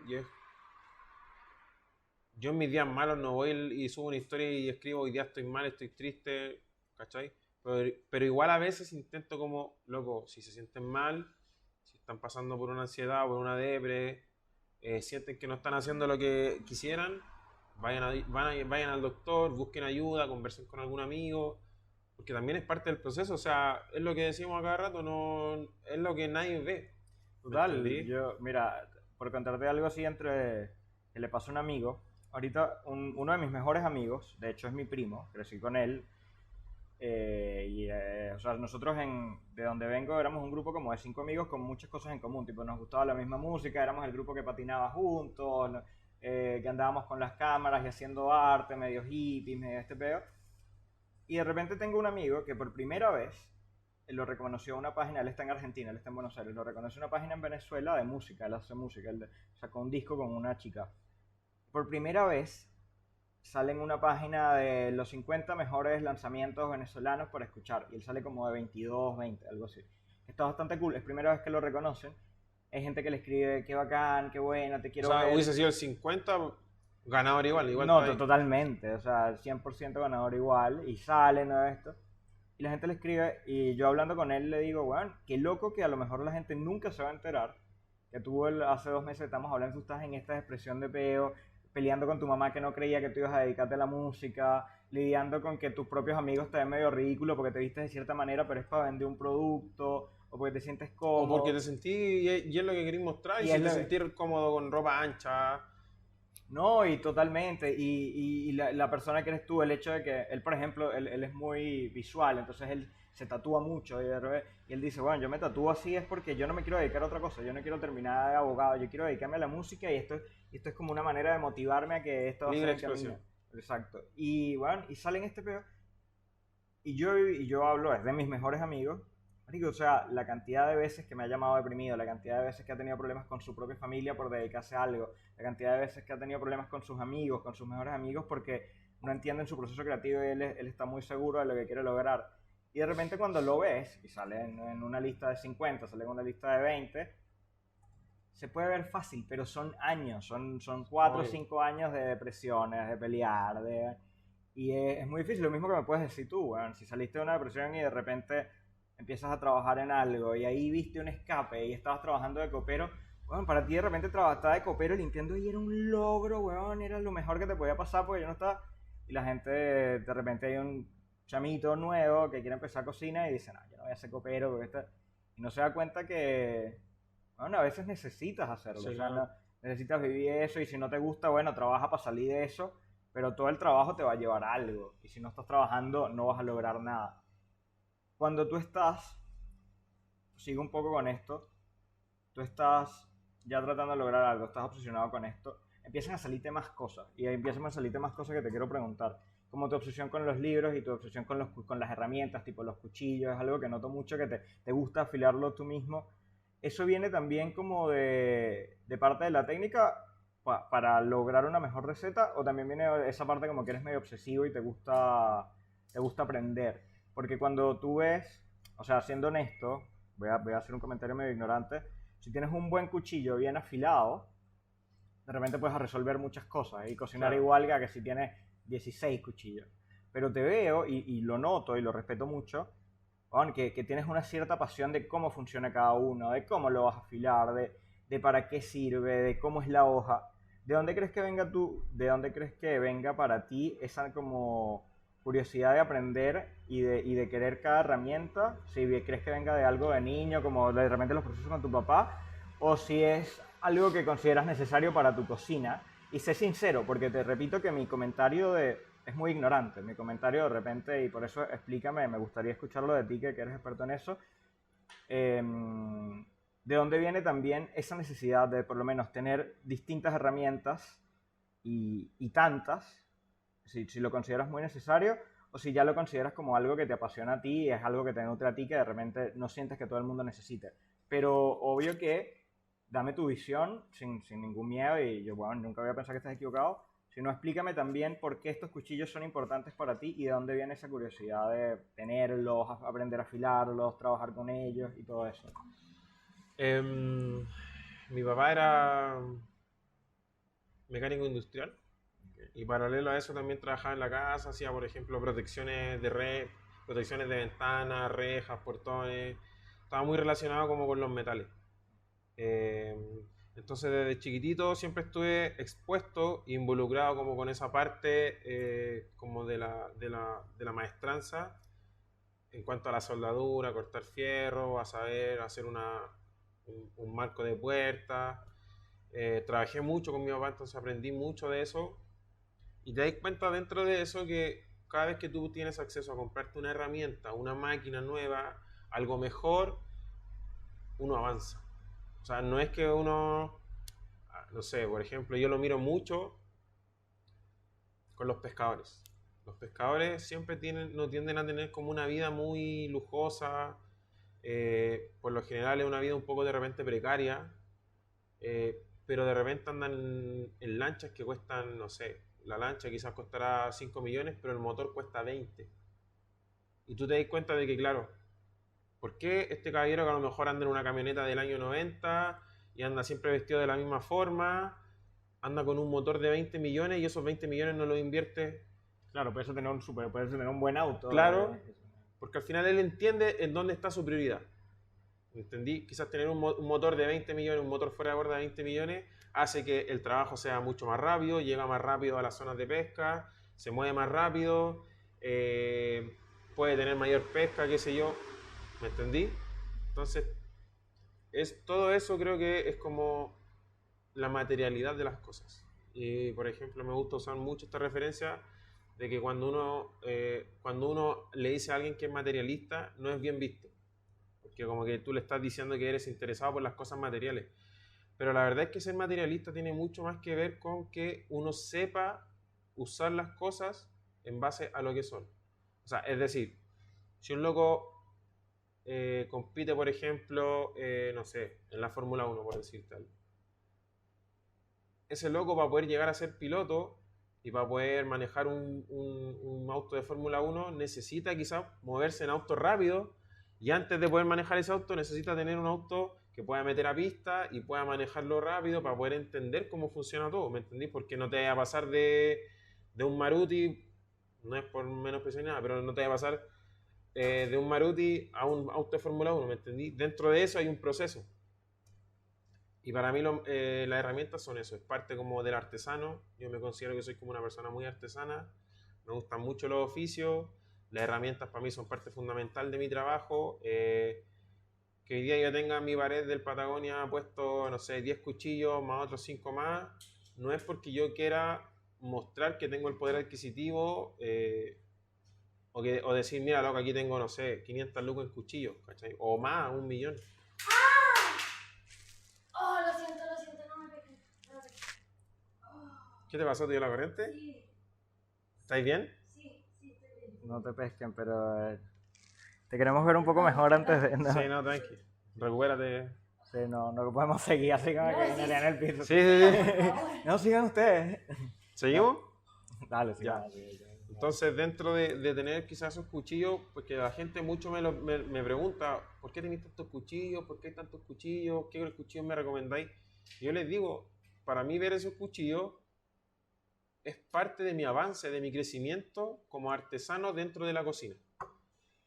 Yo en mis días malos no voy y subo una historia y escribo, hoy día estoy mal, estoy triste, ¿cachai? Pero igual a veces intento como, loco, si se sienten mal, si están pasando por una ansiedad o por una depre, sienten que no están haciendo lo que quisieran, vayan al doctor, busquen ayuda, conversen con algún amigo, porque también es parte del proceso. O sea, es lo que decimos a cada rato, no es lo que nadie ve. ¿Me Total, entendí? mira, por contarte algo así que le pasó a un amigo, ahorita uno de mis mejores amigos, de hecho es mi primo, crecí con él, o sea, nosotros de donde vengo éramos un grupo como de 5 amigos con muchas cosas en común, tipo nos gustaba la misma música, éramos el grupo que patinaba juntos, que andábamos con las cámaras y haciendo arte, medio hippie, medio este peo, y de repente tengo un amigo que por primera vez lo reconoció una página, él está en Argentina, él está en Buenos Aires, lo reconoció una página en Venezuela de música, él hace música, él sacó un disco con una chica. Por primera vez sale en una página de los 50 mejores lanzamientos venezolanos para escuchar, y él sale como de 22, 20, algo así. Está bastante cool, es primera vez que lo reconocen. Hay gente que le escribe, qué bacán, qué bueno, te O quiero sea, ver. hubiese sido el 50 ganador igual No, está ahí. totalmente, o sea, 100% ganador igual, y sale, ¿no? Esto. Y la gente le escribe, y yo hablando con él le digo, bueno, qué loco que a lo mejor la gente nunca se va a enterar que tú hace 2 meses estamos hablando, tú estás en esta expresión de peo, peleando con tu mamá que no creía que tú ibas a dedicarte a la música, lidiando con que tus propios amigos te ven medio ridículo porque te vistes de cierta manera, pero es para vender un producto, o porque te sientes O porque te cómodo. sentí, y es lo que queréis mostrar, y Y si es te lo, sentís cómodo con ropa ancha. No, y totalmente. Y la persona que eres tú, el hecho de que él, por ejemplo, él es muy visual, entonces él se tatúa mucho y él dice, bueno, yo me tatúo así es porque yo no me quiero dedicar a otra cosa, yo no quiero terminar de abogado, yo quiero dedicarme a la música y esto es como una manera de motivarme a que esto va a ser Libre el camino. expresión. Exacto. Y bueno, y sale en este peo y yo hablo, es de mis mejores amigos. Marico, o sea, la cantidad de veces que me ha llamado deprimido, la cantidad de veces que ha tenido problemas con su propia familia por dedicarse a algo, la cantidad de veces que ha tenido problemas con sus amigos, con sus mejores amigos porque no entienden su proceso creativo y él está muy seguro de lo que quiere lograr. Y de repente cuando lo ves, y sale en una lista de 50, sale en una lista de 20, se puede ver fácil, pero son años, son 4 o Obvio. 5 años de depresiones, de pelear, y es muy difícil, lo mismo que me puedes decir tú, bueno, si saliste de una depresión y de repente empiezas a trabajar en algo y ahí viste un escape y estabas trabajando de copero, bueno, para ti de repente trabajar de copero limpiando y era un logro, weón, era lo mejor que te podía pasar porque yo no estaba, y la gente de repente hay un chamito nuevo que quiere empezar cocina y dice, no, yo no voy a ser copero porque y no se da cuenta que, bueno, a veces necesitas hacerlo, Sí, o sea, claro. necesitas vivir eso y si no te gusta, bueno, trabaja para salir de eso, pero todo el trabajo te va a llevar a algo y si no estás trabajando no vas a lograr nada. Cuando tú estás, sigo un poco con esto, tú estás ya tratando de lograr algo, estás obsesionado con esto, empiezan a salirte más cosas y empiezan a salirte más cosas que te quiero preguntar, como tu obsesión con los libros y tu obsesión con las herramientas, tipo los cuchillos, es algo que noto mucho que te gusta afilarlo tú mismo. Eso viene también como de parte de la técnica para lograr una mejor receta o también viene esa parte como que eres medio obsesivo y te gusta aprender. Porque cuando tú ves, o sea, siendo honesto, voy a hacer un comentario medio ignorante, si tienes un buen cuchillo bien afilado, de repente puedes resolver muchas cosas y cocinar Claro. igual que si tienes 16 cuchillos. Pero te veo y lo noto y lo respeto mucho, Juan, que tienes una cierta pasión de cómo funciona cada uno, de cómo lo vas a afilar, de para qué sirve, de cómo es la hoja. ¿De dónde crees que venga de dónde crees que venga para ti esa como curiosidad de aprender y de querer cada herramienta? Si crees que venga de algo de niño, como de repente los procesos con tu papá, o si es algo que consideras necesario para tu cocina. Y sé sincero, porque te repito que mi comentario es muy ignorante. Mi comentario de repente, y por eso explícame, me gustaría escucharlo de ti, que eres experto en eso. ¿De dónde viene también esa necesidad de por lo menos tener distintas herramientas y tantas, si lo consideras muy necesario o si ya lo consideras como algo que te apasiona a ti y es algo que te nutre a ti que de repente no sientes que todo el mundo necesite? Pero obvio que dame tu visión sin ningún miedo y yo, bueno, nunca voy a pensar que estás equivocado, sino explícame también por qué estos cuchillos son importantes para ti y de dónde viene esa curiosidad de tenerlos, aprender a afilarlos, trabajar con ellos y todo eso. Mi papá era mecánico industrial y paralelo a eso también trabajaba en la casa, hacía por ejemplo protecciones de red, protecciones de ventanas, rejas, portones, estaba muy relacionado como con los metales. Entonces desde chiquitito siempre estuve expuesto, involucrado como con esa parte como de la maestranza en cuanto a la soldadura, cortar fierro, a saber hacer un marco de puerta. Trabajé mucho con mi papá, entonces aprendí mucho de eso. Y te das cuenta dentro de eso que cada vez que tú tienes acceso a comprarte una herramienta, una máquina nueva, algo mejor, uno avanza. O sea, no es que uno, no sé, por ejemplo, yo lo miro mucho con los pescadores. Los pescadores siempre no tienden a tener como una vida muy lujosa, por lo general es una vida un poco de repente precaria, pero de repente andan en lanchas que cuestan, no sé, la lancha quizás costará 5 millones, pero el motor cuesta 20. Y tú te das cuenta de que, claro, ¿por qué este caballero que a lo mejor anda en una camioneta del año 90 y anda siempre vestido de la misma forma, anda con un motor de 20 millones y esos 20 millones no los invierte? Claro, puedes tener un buen auto. Claro, porque al final él entiende en dónde está su prioridad. ¿Entendí? Quizás tener un motor de 20 millones, un motor fuera de borda de 20 millones, hace que el trabajo sea mucho más rápido, llega más rápido a las zonas de pesca, se mueve más rápido, puede tener mayor pesca, qué sé yo. ¿Me entendí? Entonces, todo eso creo que es como la materialidad de las cosas. Y, por ejemplo, me gusta usar mucho esta referencia de que cuando uno le dice a alguien que es materialista, no es bien visto. Porque como que tú le estás diciendo que eres interesado por las cosas materiales. Pero la verdad es que ser materialista tiene mucho más que ver con que uno sepa usar las cosas en base a lo que son. O sea, es decir, si un loco compite, por ejemplo, no sé, en la Fórmula 1, por decirte algo. Ese loco, para poder llegar a ser piloto y para poder manejar un auto de Fórmula 1, necesita quizás moverse en auto rápido, y antes de poder manejar ese auto necesita tener un auto que pueda meter a pista y pueda manejarlo rápido para poder entender cómo funciona todo, ¿me entendí? Porque no te vaya a pasar de un Maruti, no es por menospreciar nada, pero no te vaya a pasar de un Maruti a un auto de Fórmula 1, ¿me entendí? Dentro de eso hay un proceso. Y para mí las herramientas son eso, es parte como del artesano. Yo me considero que soy como una persona muy artesana, me gustan mucho los oficios, las herramientas para mí son parte fundamental de mi trabajo. Que hoy día yo tenga en mi pared del Patagonia puesto, no sé, 10 cuchillos más otros 5 más, no es porque yo quiera mostrar que tengo el poder adquisitivo o decir, mira, loco, aquí tengo, no sé, 500 lucas en cuchillos, ¿cachai? O más, 1 millón. Oh, lo siento, no me pegué. ¿Qué te pasó? ¿Te dio la corriente? Sí. ¿Estáis bien? Sí, estoy bien. No te pesquen, pero te queremos ver un poco mejor antes de... No, Sí, no, tranqui. Recupérate. sí, no podemos seguir así como que en el piso. Sí, sí, sí. No, sigan ustedes. ¿Seguimos? Dale, Ya. sigamos. Entonces, dentro de tener quizás esos cuchillos, porque la gente mucho me pregunta, ¿por qué tenéis tantos cuchillos? ¿Por qué hay tantos cuchillos? ¿Qué cuchillos me recomendáis? Y yo les digo, para mí ver esos cuchillos es parte de mi avance, de mi crecimiento como artesano dentro de la cocina.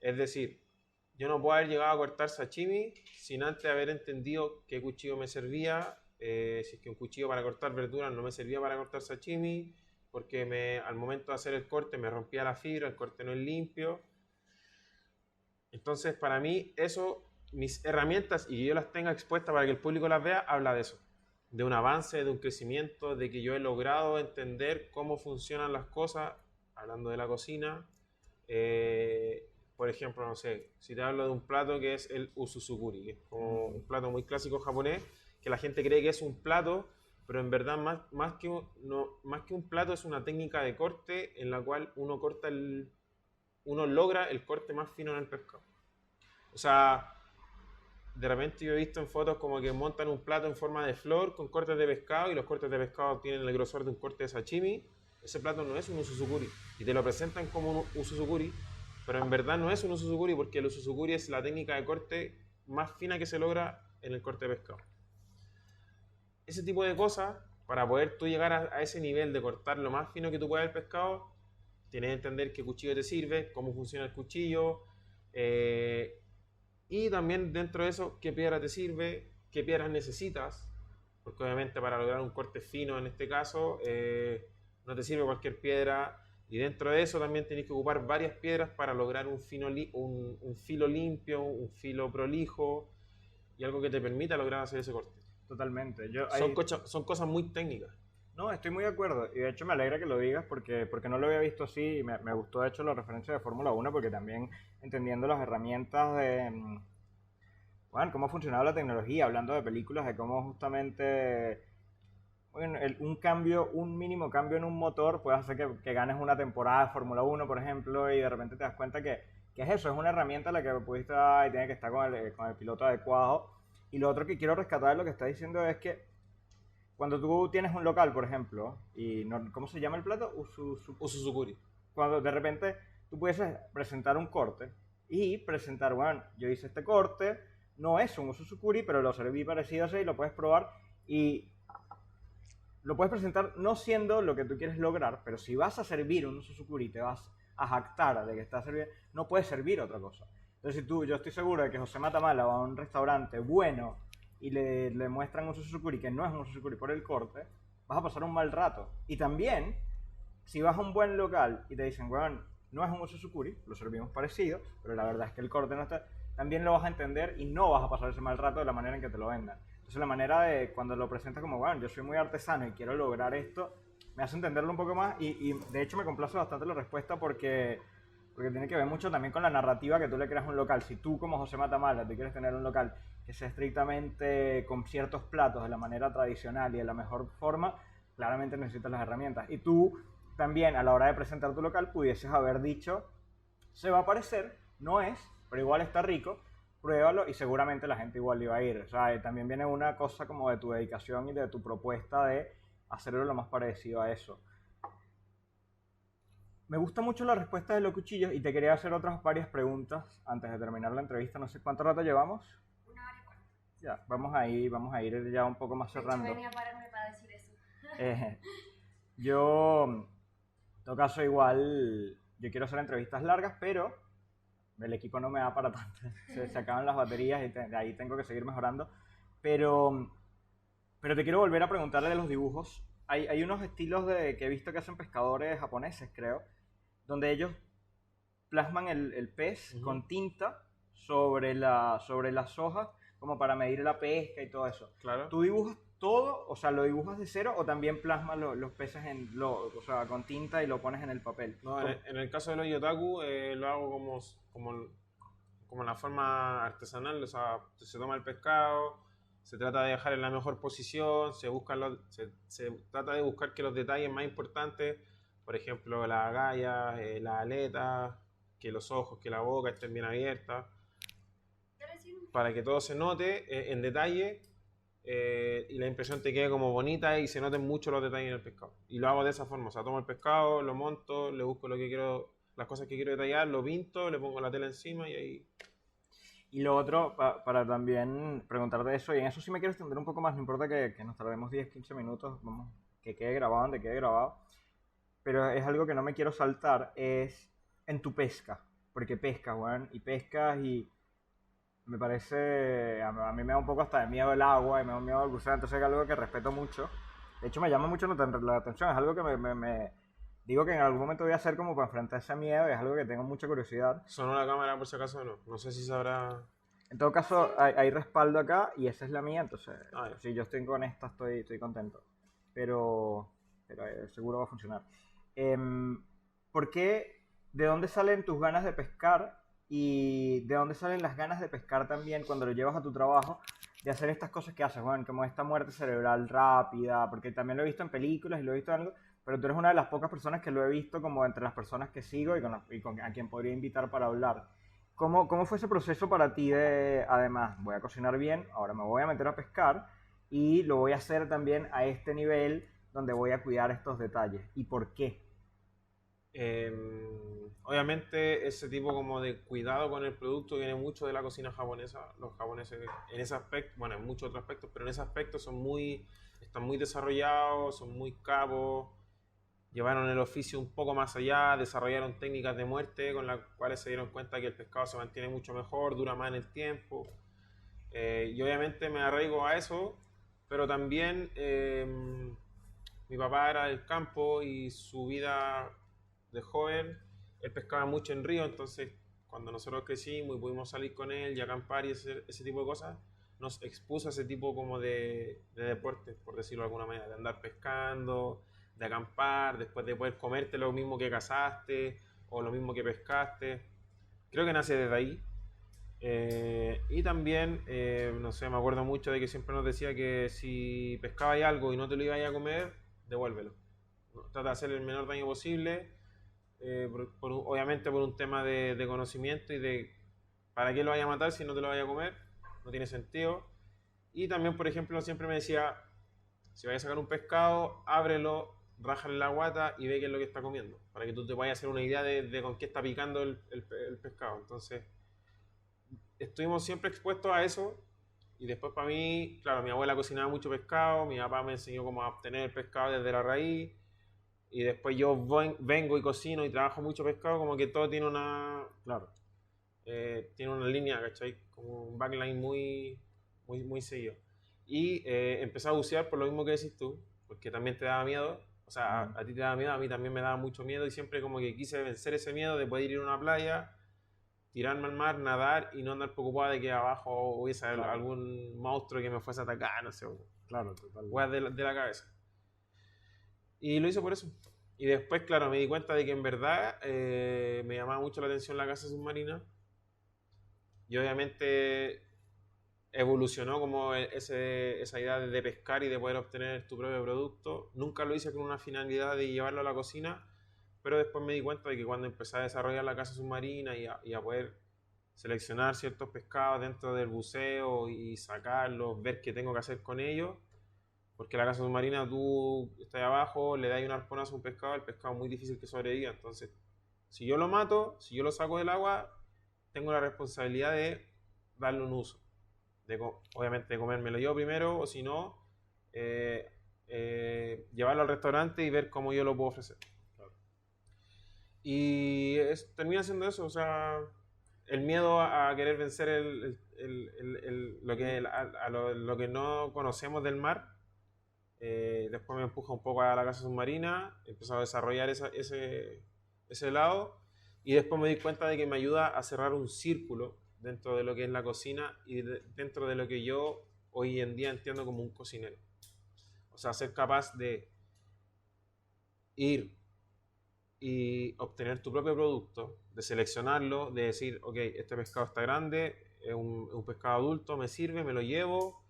Es decir, yo no puedo haber llegado a cortar sashimi sin antes haber entendido qué cuchillo me servía, si es que un cuchillo para cortar verduras no me servía para cortar sashimi, porque al momento de hacer el corte me rompía la fibra, el corte no es limpio. Entonces, para mí, eso, mis herramientas y que yo las tenga expuestas para que el público las vea, habla de eso. De un avance, de un crecimiento, de que yo he logrado entender cómo funcionan las cosas, hablando de la cocina. Por ejemplo, no sé, si te hablo de un plato que es el usuzukuri, que es como un plato muy clásico japonés, que la gente cree que es un plato, pero en verdad más que un plato es una técnica de corte en la cual uno logra el corte más fino en el pescado. O sea, de repente yo he visto en fotos como que montan un plato en forma de flor con cortes de pescado y los cortes de pescado tienen el grosor de un corte de sashimi. Ese plato no es un usuzukuri y te lo presentan como un usuzukuri, pero en verdad no es un usuzukuri porque el usuzukuri es la técnica de corte más fina que se logra en el corte de pescado. Ese tipo de cosas, para poder tú llegar a ese nivel de cortar lo más fino que tú puedas el pescado, tienes que entender qué cuchillo te sirve, cómo funciona el cuchillo, y también dentro de eso, qué piedra te sirve, qué piedras necesitas, porque obviamente para lograr un corte fino en este caso, no te sirve cualquier piedra, y dentro de eso también tienes que ocupar varias piedras para lograr un filo limpio, un filo prolijo, y algo que te permita lograr hacer ese corte. Totalmente. Son cosas muy técnicas. No, estoy muy de acuerdo. Y de hecho me alegra que lo digas porque no lo había visto así. Y me gustó de hecho la referencia de Fórmula 1 porque también entendiendo las herramientas de, bueno, cómo funcionaba la tecnología, hablando de películas, de cómo justamente bueno, un mínimo cambio en un motor puede hacer que ganes una temporada de Fórmula 1, por ejemplo, y de repente te das cuenta que es eso, es una herramienta a la que pudiste dar y tiene que estar con el piloto adecuado. Y lo otro que quiero rescatar de lo que está diciendo es que cuando tú tienes un local, por ejemplo, y no, ¿cómo se llama el plato? Usuzukuri. Cuando de repente tú puedes presentar un corte y presentar, bueno, yo hice este corte, no es un usuzukuri, pero lo serví parecido así y lo puedes probar y lo puedes presentar no siendo lo que tú quieres lograr, pero si vas a servir un usuzukuri y te vas a jactar de que estás sirviendo, no puedes servir otra cosa. Entonces yo estoy seguro de que José Matamala va a un restaurante bueno y le muestran un usuzukuri que no es un usuzukuri por el corte, vas a pasar un mal rato. Y también, si vas a un buen local y te dicen, bueno, no es un usuzukuri, lo servimos parecido, pero la verdad es que el corte no está, también lo vas a entender y no vas a pasar ese mal rato de la manera en que te lo vendan. Entonces la manera de cuando lo presentas como, bueno, yo soy muy artesano y quiero lograr esto, me hace entenderlo un poco más y de hecho me complace bastante la respuesta porque tiene que ver mucho también con la narrativa que tú le creas a un local. Si tú como José Matamala te quieres tener un local que sea estrictamente con ciertos platos de la manera tradicional y de la mejor forma, claramente necesitas las herramientas. Y tú también a la hora de presentar tu local pudieses haber dicho, se va a parecer, no es, pero igual está rico, pruébalo y seguramente la gente igual iba a ir. O sea, también viene una cosa como de tu dedicación y de tu propuesta de hacerlo lo más parecido a eso. Me gusta mucho la respuesta de los cuchillos y te quería hacer otras varias preguntas antes de terminar la entrevista. No sé cuánto rato llevamos. 1 hora y 40. Ya, vamos a ir ya un poco más cerrando. Yo venía a pararme para decir eso. Yo, en todo caso, igual, yo quiero hacer entrevistas largas, pero el equipo no me da para tanto. Se acaban las baterías y de ahí tengo que seguir mejorando. Pero te quiero volver a preguntarle de los dibujos. Hay unos estilos que he visto que hacen pescadores japoneses, creo, donde ellos plasman el pez con tinta sobre las hojas como para medir la pesca y todo eso. Claro. ¿Tú dibujas todo? O sea, ¿lo dibujas de cero o también plasmas los peces o sea, con tinta y lo pones en el papel? No, en el caso de los yotaku lo hago como la forma artesanal, o sea, se toma el pescado, se trata de dejar en la mejor posición, se trata de buscar que los detalles más importantes, por ejemplo, las agallas, las aletas, que los ojos, que la boca estén bien abiertas, para que todo se note en detalle y la impresión te quede como bonita y se noten mucho los detalles en el pescado. Y lo hago de esa forma, o sea, tomo el pescado, lo monto, le busco lo que quiero, las cosas que quiero detallar, lo pinto, le pongo la tela encima y ahí... Y lo otro, para también preguntarte eso, y en eso sí me quiero extender un poco más, no importa que nos tardemos 10, 15 minutos, vamos, que quede grabado donde quede grabado, pero es algo que no me quiero saltar, es en tu pesca, porque pescas, weón, y pescas y me parece, a mí me da un poco hasta de miedo el agua y me da miedo el buceo, entonces es algo que respeto mucho. De hecho, me llama mucho la atención, es algo que digo que en algún momento voy a hacer como para enfrentar ese miedo y es algo que tengo mucha curiosidad. ¿Sonó la cámara por si acaso o no? No sé si sabrá... En todo caso, hay respaldo acá y esa es la mía, entonces, Ah, ya. si yo estoy con esta, estoy contento. Pero seguro va a funcionar. Em, ¿Por qué? ¿De dónde salen tus ganas de pescar? ¿Y de dónde salen las ganas de pescar también cuando lo llevas a tu trabajo? De hacer estas cosas que haces, bueno, como esta muerte cerebral rápida, porque también lo he visto en películas y lo he visto en algo, pero tú eres una de las pocas personas que lo he visto como entre las personas que sigo a quien podría invitar para hablar. ¿Cómo fue ese proceso para ti de, además, voy a cocinar bien, ahora me voy a meter a pescar y lo voy a hacer también a este nivel donde voy a cuidar estos detalles? ¿Y por qué? Obviamente ese tipo como de cuidado con el producto viene mucho de la cocina japonesa. Los japoneses en ese aspecto, bueno, en muchos otros aspectos, pero en ese aspecto están muy desarrollados, son muy capos, llevaron el oficio un poco más allá, desarrollaron técnicas de muerte con las cuales se dieron cuenta que el pescado se mantiene mucho mejor, dura más en el tiempo. Y obviamente me arraigo a eso, pero también mi papá era del campo y su vida de joven, él pescaba mucho en río, entonces cuando nosotros crecimos y pudimos salir con él y acampar y ese tipo de cosas, nos expuso a ese tipo como de deportes, por decirlo de alguna manera, de andar pescando, de acampar, después de poder comerte lo mismo que cazaste o lo mismo que pescaste. Creo que nace desde ahí. Y también, no sé, me acuerdo mucho de que siempre nos decía que si pescabas algo y no te lo ibas a comer, devuélvelo. Trata de hacer el menor daño posible, obviamente por un tema de conocimiento y de para qué lo vaya a matar si no te lo vaya a comer, no tiene sentido. Y también, por ejemplo, siempre me decía, si vayas a sacar un pescado, ábrelo, rájale la guata y ve qué es lo que está comiendo, para que tú te vayas a hacer una idea de con qué está picando el pescado. Entonces, estuvimos siempre expuestos a eso. Y después para mí, claro, mi abuela cocinaba mucho pescado, mi papá me enseñó cómo obtener el pescado desde la raíz, y después yo vengo y cocino y trabajo mucho pescado, como que todo Claro. Tiene una línea, ¿cachai? Como un backline muy seguido. Y empecé a bucear por lo mismo que decís tú, porque también te daba miedo, o sea, a ti te daba miedo, a mí también me daba mucho miedo y siempre como que quise vencer ese miedo de poder ir a una playa, tirarme al mar, nadar y no andar preocupado de que abajo hubiese algún monstruo que me fuese a atacar, no sé, Claro, totalmente. weas de la cabeza. Y lo hice por eso. Y después, claro, me di cuenta de que en verdad me llamaba mucho la atención la caza submarina. Y obviamente evolucionó como esa idea de pescar y de poder obtener tu propio producto. Nunca lo hice con una finalidad de llevarlo a la cocina, pero después me di cuenta de que cuando empecé a desarrollar la caza submarina y a poder seleccionar ciertos pescados dentro del buceo y sacarlos, ver qué tengo que hacer con ellos, porque la caza submarina tú estás abajo, le das un arponazo a un pescado, el pescado es muy difícil que sobreviva, entonces si yo lo mato, si yo lo saco del agua, tengo la responsabilidad de darle un uso, obviamente de comérmelo yo primero, o si no, llevarlo al restaurante y ver cómo yo lo puedo ofrecer. Y termina siendo eso, o sea, el miedo a querer vencer lo que no conocemos del mar. Después me empuja un poco a la caza submarina, empezó a desarrollar ese lado y después me di cuenta de que me ayuda a cerrar un círculo dentro de lo que es la cocina y dentro de lo que yo hoy en día entiendo como un cocinero. O sea, ser capaz de ir y obtener tu propio producto, de seleccionarlo, de decir, ok, este pescado está grande, es un pescado adulto, me sirve, me lo llevo,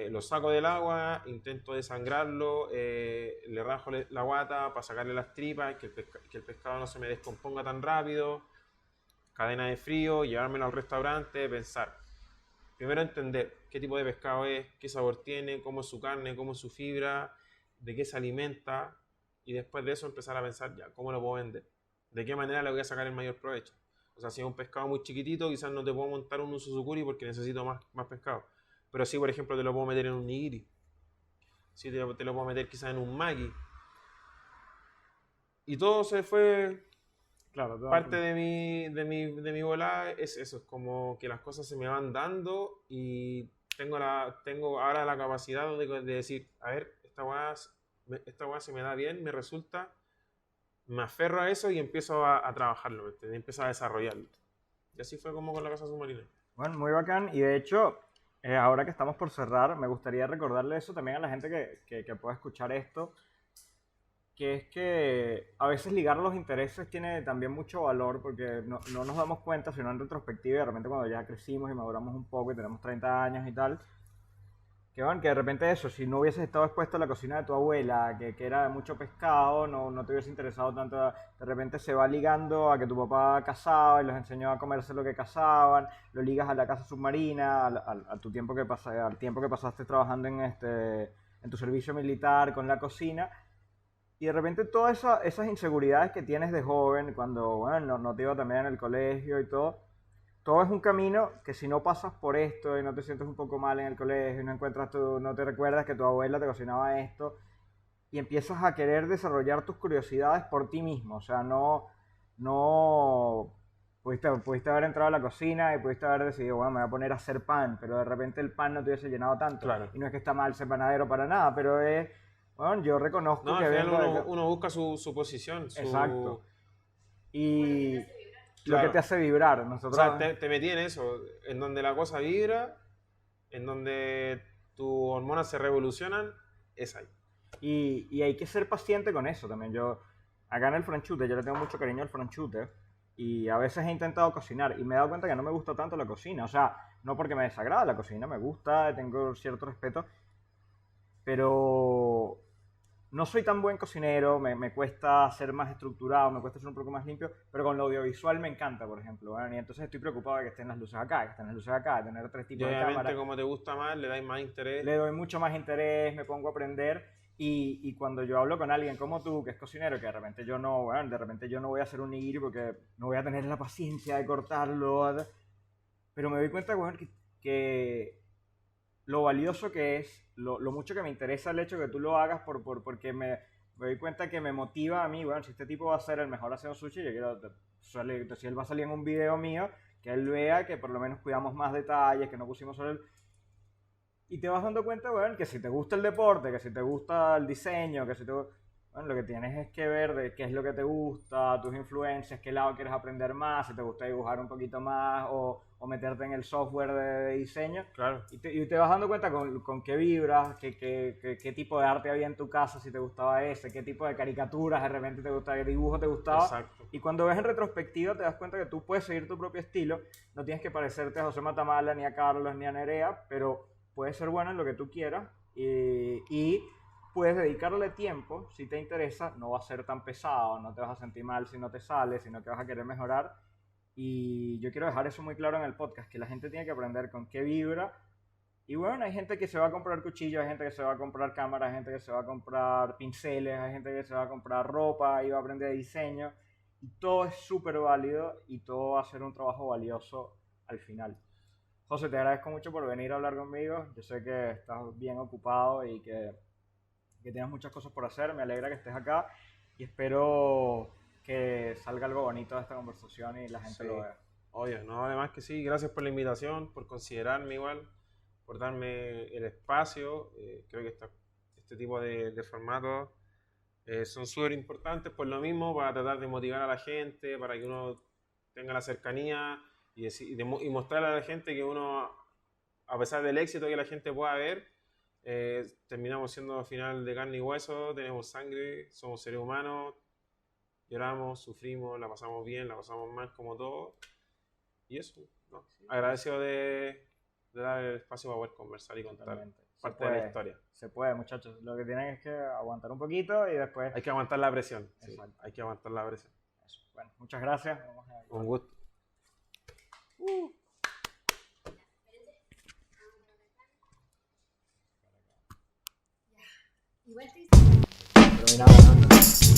lo saco del agua, intento desangrarlo, le rajo la guata para sacarle las tripas, que el pescado no se me descomponga tan rápido, cadena de frío, llevármelo al restaurante, pensar. Primero entender qué tipo de pescado es, qué sabor tiene, cómo es su carne, cómo es su fibra, de qué se alimenta, y después de eso empezar a pensar ya, ¿cómo lo puedo vender? ¿De qué manera le voy a sacar el mayor provecho? O sea, si es un pescado muy chiquitito, quizás no te puedo montar un uzuzukuri porque necesito más pescado. Pero sí, por ejemplo, te lo puedo meter en un nigiri. Sí, te lo puedo meter quizás en un maki. Y todo se fue Claro, parte de mi volada es eso, es como que las cosas se me van dando y tengo ahora la capacidad de decir, a ver, esta weá se me da bien, me resulta, me aferro a eso y empiezo a trabajarlo, ¿me entiendes? Empiezo a desarrollarlo. Y así fue como con la casa submarina. Bueno, muy bacán. Y de hecho, ahora que estamos por cerrar, me gustaría recordarle eso también a la gente que pueda escuchar esto, que es que a veces ligar los intereses tiene también mucho valor porque no nos damos cuenta, sino en retrospectiva, y de repente cuando ya crecimos y maduramos un poco y tenemos 30 años y tal, que van, que de repente eso, si no hubieses estado expuesto a la cocina de tu abuela, que era de mucho pescado, no te hubiese interesado tanto, de repente se va ligando a que tu papá cazaba y los enseñó a comerse lo que cazaban, lo ligas a la casa submarina, a tu tiempo al tiempo que pasaste trabajando en tu servicio militar con la cocina, y de repente todas esas inseguridades que tienes de joven, cuando, bueno, no te iba también en el colegio y todo es un camino que si no pasas por esto y no te sientes un poco mal en el colegio y no te recuerdas que tu abuela te cocinaba esto y empiezas a querer desarrollar tus curiosidades por ti mismo. O sea, no pudiste haber entrado a la cocina y pudiste haber decidido, bueno, me voy a poner a hacer pan, pero de repente el pan no te hubiese llenado tanto. Claro. Y no es que está mal ser panadero para nada, pero bueno, yo reconozco No, que al final vengo uno busca su posición, Exacto. Y lo Claro. que te hace vibrar. O Nosotros... sea, te metí en eso, en donde la cosa vibra, en donde tus hormonas se revolucionan, es ahí. Y hay que ser paciente con eso también. Acá en el franchute, yo le tengo mucho cariño al franchute y a veces he intentado cocinar y me he dado cuenta que no me gusta tanto la cocina. O sea, no porque me desagrada la cocina, me gusta, tengo cierto respeto, pero no soy tan buen cocinero, me cuesta ser más estructurado, me cuesta ser un poco más limpio, pero con lo audiovisual me encanta, por ejemplo. ¿Verdad? Y entonces estoy preocupado de que estén las luces acá, que estén las luces acá, de tener 3 Y tipos de obviamente, cámaras. como te gusta más, le dais más interés. Le doy mucho más interés, me pongo a aprender y cuando yo hablo con alguien como tú, que es cocinero, que de repente yo no voy a hacer un nigiri porque no voy a tener la paciencia de cortarlo, pero me doy cuenta, bueno, que lo valioso que es, lo mucho que me interesa el hecho de que tú lo hagas porque me doy cuenta que me motiva a mí, bueno, si este tipo va a ser el mejor haciendo sushi, yo quiero, si él va a salir en un video mío, que él vea que por lo menos cuidamos más detalles, que no pusimos solo el... Y te vas dando cuenta, bueno, que si te gusta el deporte, que si te gusta el diseño, bueno, lo que tienes es que ver de qué es lo que te gusta, tus influencias, qué lado quieres aprender más, si te gusta dibujar un poquito más o meterte en el software de diseño. Claro. Y te vas dando cuenta con qué vibras, qué tipo de arte había en tu casa, si te gustaba ese, qué tipo de caricaturas de repente te gustaba, qué dibujo te gustaba. Exacto. Y cuando ves en retrospectiva te das cuenta que tú puedes seguir tu propio estilo, no tienes que parecerte a José Matamala, ni a Carlos, ni a Nerea, pero puedes ser bueno en lo que tú quieras y puedes dedicarle tiempo, si te interesa, no va a ser tan pesado, no te vas a sentir mal si no te sale, sino que vas a querer mejorar. Y yo quiero dejar eso muy claro en el podcast, que la gente tiene que aprender con qué vibra. Y bueno, hay gente que se va a comprar cuchillos, hay gente que se va a comprar cámaras, hay gente que se va a comprar pinceles, hay gente que se va a comprar ropa y va a aprender diseño. Y todo es súper válido y todo va a ser un trabajo valioso al final. José, te agradezco mucho por venir a hablar conmigo. Yo sé que estás bien ocupado y que tienes muchas cosas por hacer. Me alegra que estés acá y espero que salga algo bonito de esta conversación y la gente lo vea. Oye, no, además que sí, gracias por la invitación, por considerarme igual, por darme el espacio. Creo que este tipo de formatos son súper importantes por lo mismo, para tratar de motivar a la gente, para que uno tenga la cercanía y mostrarle a la gente que uno, a pesar del éxito que la gente pueda ver, terminamos siendo al final de carne y hueso, tenemos sangre, somos seres humanos, lloramos, sufrimos, la pasamos bien, la pasamos mal como todo. Y eso, ¿no? Agradecido de dar el espacio para poder conversar y contar parte de la historia. Se puede, muchachos. Lo que tienen es que aguantar un poquito y después... Hay que aguantar la presión. Sí, exacto. hay que aguantar la presión. Eso. Bueno, muchas gracias. Un gusto. Igual te... Terminamos, ¿no?